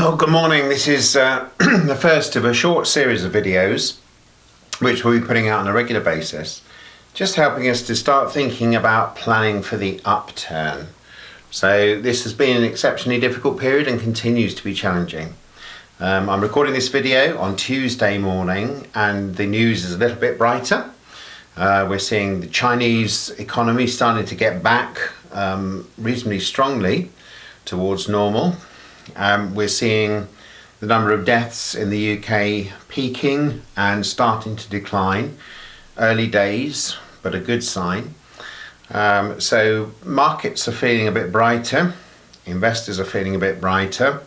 Well, good morning. This is the first of a short series of videos which we'll be putting out on a regular basis, just helping us to start thinking about planning for the upturn. So this has been an exceptionally difficult period and continues to be challenging. I'm recording this video on Tuesday morning and the news is a little bit brighter. We're seeing the Chinese economy starting to get back reasonably strongly towards normal. We're seeing the number of deaths in the UK peaking and starting to decline. Early days, but a good sign. So markets are feeling a bit brighter, investors are feeling a bit brighter,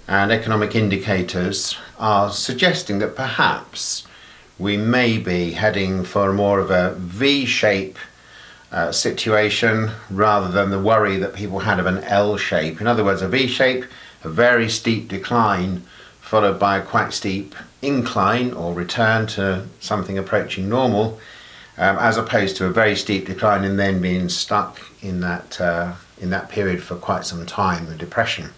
and economic indicators are suggesting that perhaps we may be heading for more of a V-shape situation rather than the worry that people had of an L shape. In other words, a V-shape, a very steep decline followed by a quite steep incline or return to something approaching normal, as opposed to a very steep decline and then being stuck in that period for quite some time, the depression.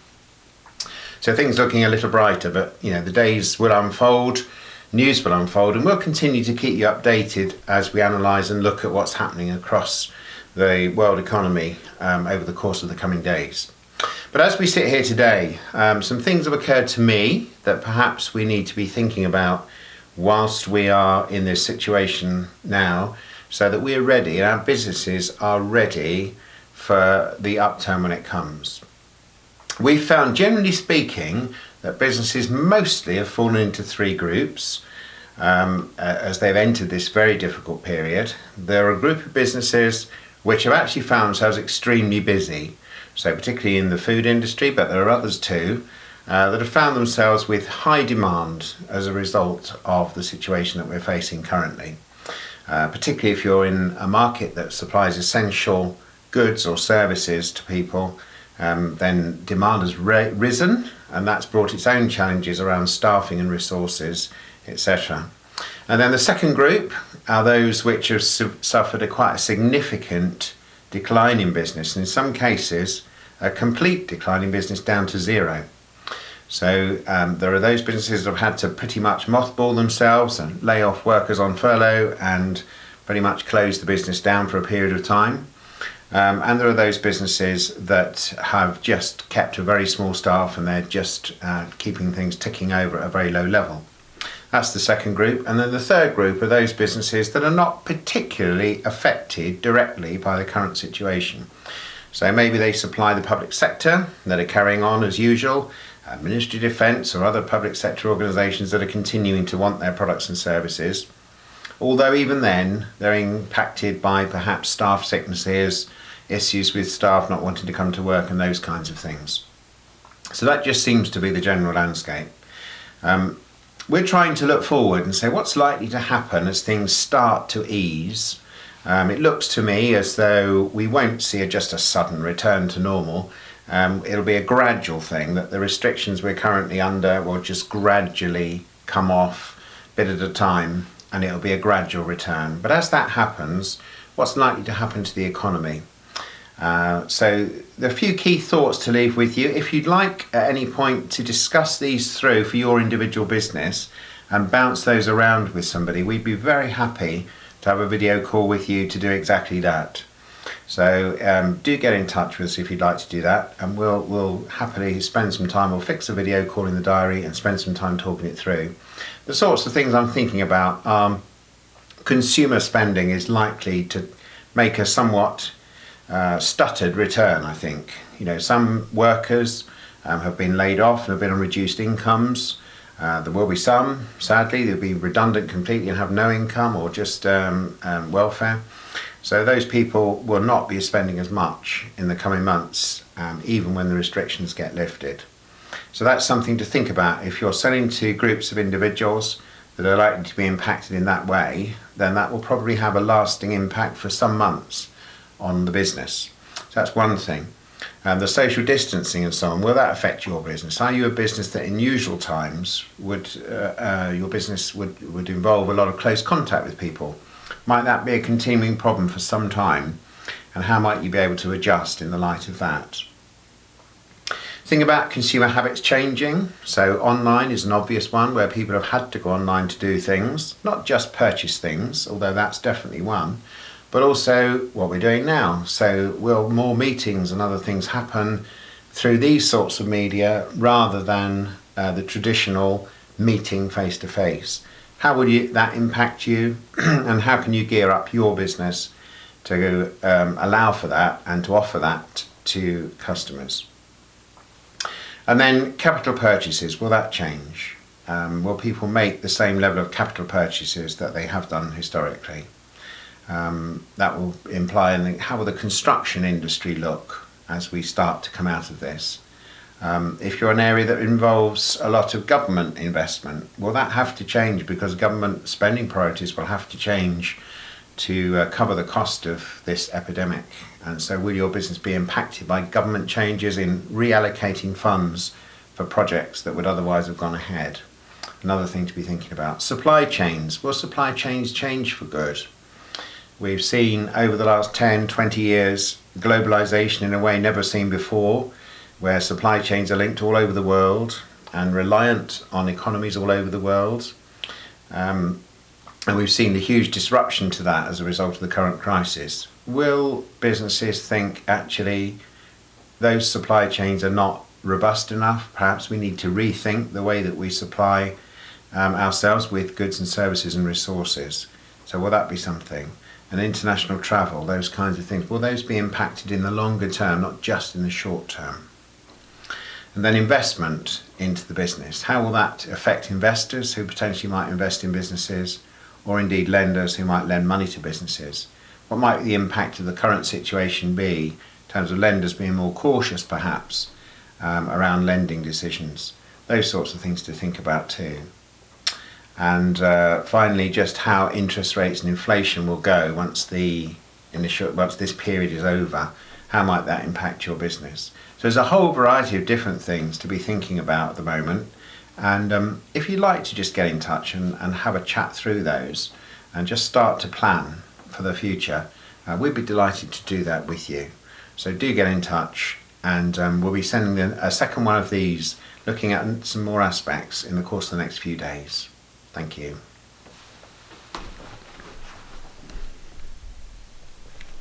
So things looking a little brighter, but the days will unfold, news will unfold, and we'll continue to keep you updated as we analyse and look at what's happening across the world economy over the course of the coming days. But as we sit here today, some things have occurred to me that perhaps we need to be thinking about whilst we are in this situation now, so that we are ready and our businesses are ready for the upturn when it comes. We've found, generally speaking, that businesses mostly have fallen into three groups as they've entered this very difficult period. There are a group of businesses which have actually found themselves extremely busy, so particularly in the food industry, but there are others too, that have found themselves with high demand as a result of the situation that we're facing currently. Particularly if you're in a market that supplies essential goods or services to people, then demand has risen, and that's brought its own challenges around staffing and resources, etc. And then the second group are those which have suffered quite a significant decline in business, and in some cases a complete decline in business down to zero. So there are those businesses that have had to pretty much mothball themselves and lay off workers on furlough and pretty much close the business down for a period of time. And there are those businesses that have just kept a very small staff and they're just keeping things ticking over at a very low level. That's the second group. And then the third group are those businesses that are not particularly affected directly by the current situation. So maybe they supply the public sector that are carrying on as usual, Ministry of Defence or other public sector organisations that are continuing to want their products and services. Although even then, they're impacted by perhaps staff sicknesses, issues with staff not wanting to come to work and those kinds of things. So that just seems to be the general landscape. We're trying to look forward and say what's likely to happen as things start to ease. It looks to me as though we won't see just a sudden return to normal. It'll be a gradual thing, that the restrictions we're currently under will just gradually come off bit at a time, and it'll be a gradual return. But as that happens, what's likely to happen to the economy? So there are a few key thoughts to leave with you. If you'd like at any point to discuss these through for your individual business and bounce those around with somebody, we'd be very happy to have a video call with you to do exactly that. So do get in touch with us if you'd like to do that, and we'll happily spend some time. We'll fix a video call in the diary and spend some time talking it through. The sorts of things I'm thinking about are consumer spending is likely to make a somewhat stuttered return, I think. Some workers have been laid off and have been on reduced incomes. There will be some, sadly, they'll be redundant completely and have no income or just welfare. So those people will not be spending as much in the coming months, even when the restrictions get lifted. So that's something to think about. If you're selling to groups of individuals that are likely to be impacted in that way, then that will probably have a lasting impact for some months on the business. So that's one thing. The social distancing and so on, will that affect your business? Are you a business that in usual times your business would involve a lot of close contact with people? Might that be a continuing problem for some time? And how might you be able to adjust in the light of that? Think about consumer habits changing. So online is an obvious one where people have had to go online to do things, not just purchase things, although that's definitely one, but also what we're doing now. So will more meetings and other things happen through these sorts of media rather than the traditional meeting face to face? How would that impact you and how can you gear up your business to allow for that and to offer that to customers? And then capital purchases, will that change? Will people make the same level of capital purchases that they have done historically? That will imply how will the construction industry look as we start to come out of this? If you're an area that involves a lot of government investment, will that have to change because government spending priorities will have to change to cover the cost of this epidemic? And so will your business be impacted by government changes in reallocating funds for projects that would otherwise have gone ahead? Another thing to be thinking about. Supply chains. Will supply chains change for good? We've seen over the last 10, 20 years globalization in a way never seen before, where supply chains are linked all over the world and reliant on economies all over the world. And we've seen the huge disruption to that as a result of the current crisis. Will businesses think actually those supply chains are not robust enough? Perhaps we need to rethink the way that we supply ourselves with goods and services and resources. So will that be something? And international travel, those kinds of things, will those be impacted in the longer term, not just in the short term? And then investment into the business. How will that affect investors who potentially might invest in businesses, or indeed lenders who might lend money to businesses? What might the impact of the current situation be in terms of lenders being more cautious perhaps around lending decisions? Those sorts of things to think about too. And finally, just how interest rates and inflation will go once this period is over. How might that impact your business? So there's a whole variety of different things to be thinking about at the moment. And if you'd like to just get in touch and have a chat through those and just start to plan for the future, we'd be delighted to do that with you. So do get in touch, and we'll be sending a second one of these looking at some more aspects in the course of the next few days. Thank you.